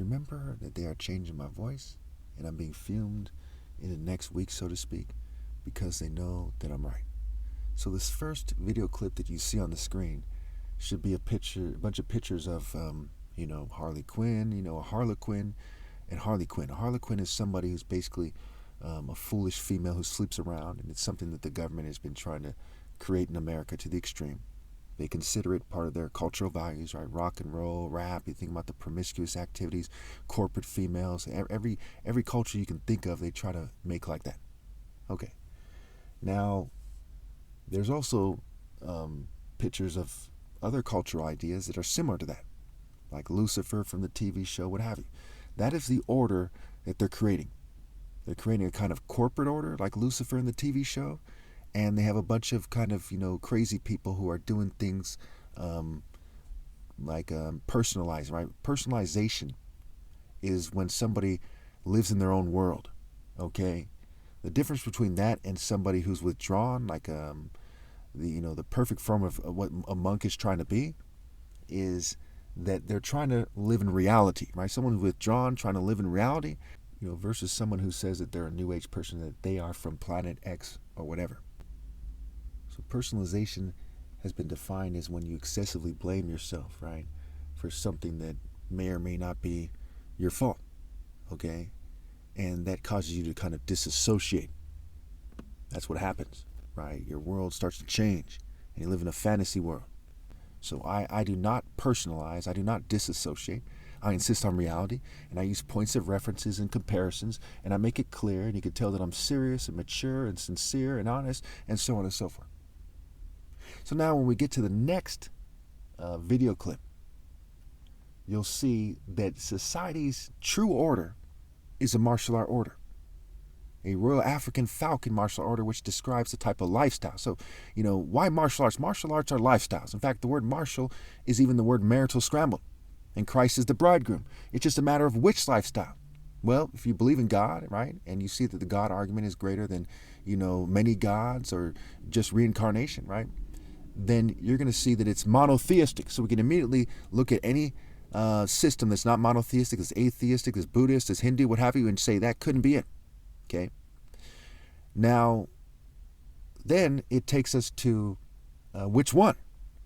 remember that they are changing my voice and I'm being filmed in the next week, so to speak, because they know that I'm right. So this first video clip that you see on the screen should be a bunch of pictures of, Harley Quinn, a Harlequin and Harley Quinn. A Harlequin is somebody who's basically a foolish female who sleeps around, and it's something that the government has been trying to create in America to the extreme. They consider it part of their cultural values, right? Rock and roll, rap. You think about the promiscuous activities, corporate females. Every culture you can think of, they try to make like that. Okay. Now, there's also pictures of other cultural ideas that are similar to that, like Lucifer from the TV show, what have you. That is the order that they're creating. They're creating a kind of corporate order like Lucifer in the TV show, and they have a bunch of kind of, crazy people who are doing things like personalized, right? Personalization is when somebody lives in their own world, okay? The difference between that and somebody who's withdrawn, like the perfect form of what a monk is trying to be, is that they're trying to live in reality, right? Someone who's withdrawn, trying to live in reality, versus someone who says that they're a New Age person, that they are from planet X or whatever. So personalization has been defined as when you excessively blame yourself, right, for something that may or may not be your fault, okay? And that causes you to kind of disassociate. That's what happens, right? Your world starts to change, and you live in a fantasy world. So I do not personalize, I do not disassociate. I insist on reality, and I use points of references and comparisons, and I make it clear, and you can tell that I'm serious and mature and sincere and honest, and so on and so forth. So now when we get to the next video clip, you'll see that society's true order is a martial art order, a Royal African Falcon martial order, which describes the type of lifestyle. So, why martial arts? Martial arts are lifestyles. In fact, the word martial is even the word marital scrambled. And Christ is the bridegroom. It's just a matter of which lifestyle. Well, if you believe in God, right, and you see that the God argument is greater than, many gods or just reincarnation, right, then you're going to see that it's monotheistic. So we can immediately look at any system that's not monotheistic, that's atheistic, that's Buddhist, that's Hindu, what have you, and say that couldn't be it. Okay? Now, then it takes us to which one?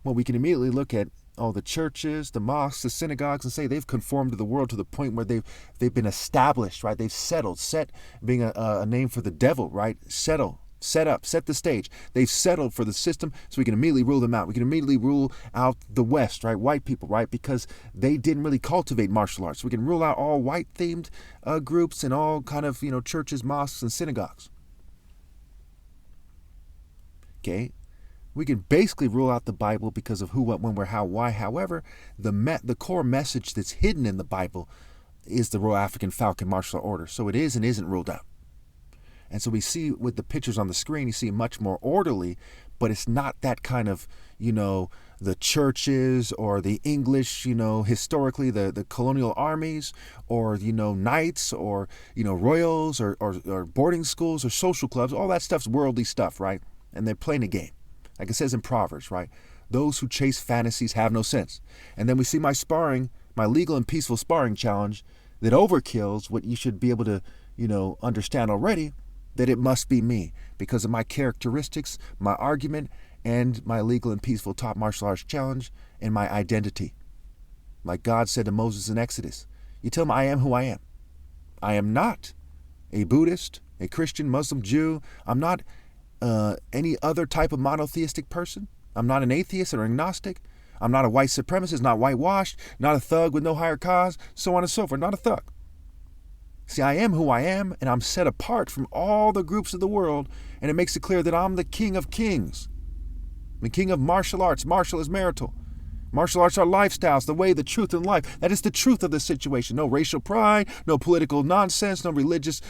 Well, we can immediately look at all the churches, the mosques, the synagogues, and say they've conformed to the world to the point where they've been established, right? They've settled, set being a name for the devil, right? Settle, set up, set the stage. They've settled for the system, so we can immediately rule them out. We can immediately rule out the West, right? White people, right? Because they didn't really cultivate martial arts. We can rule out all white-themed groups and all kind of, churches, mosques, and synagogues. Okay? We can basically rule out the Bible because of who, what, when, where, how, why. However, the core message that's hidden in the Bible is the Royal African Falcon martial order. So it is and isn't ruled out. And so we see with the pictures on the screen, you see much more orderly, but it's not that kind of, the churches or the English, historically, the colonial armies or, knights or, royals or boarding schools or social clubs. All that stuff's worldly stuff, right? And they're playing a game. Like it says in Proverbs, right? Those who chase fantasies have no sense. And then we see my legal and peaceful sparring challenge that overkills what you should be able to, understand already, that it must be me because of my characteristics, my argument, and my legal and peaceful top martial arts challenge and my identity. Like God said to Moses in Exodus, you tell him I am who I am. I am not a Buddhist, a Christian, Muslim, Jew. I'm not any other type of monotheistic person. I'm not an atheist or agnostic. I'm not a white supremacist, not whitewashed, not a thug with no higher cause, so on and so forth. Not a thug. See, I am who I am, and I'm set apart from all the groups of the world, and it makes it clear that I'm the king of kings. The king of martial arts. Martial is marital. Martial arts are lifestyles, the way, the truth, and life. That is the truth of the situation. No racial pride, no political nonsense, no religious,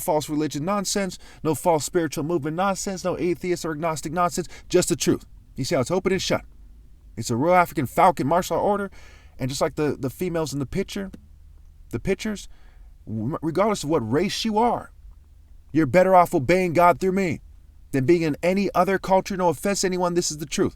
false religion nonsense, no false spiritual movement nonsense, no atheist or agnostic nonsense, just the truth. You see how it's open and shut. It's a Royal African Falcon martial order, and just like the females in the pictures, regardless of what race you are, you're better off obeying God through me than being in any other culture. No offense to anyone, this is the truth.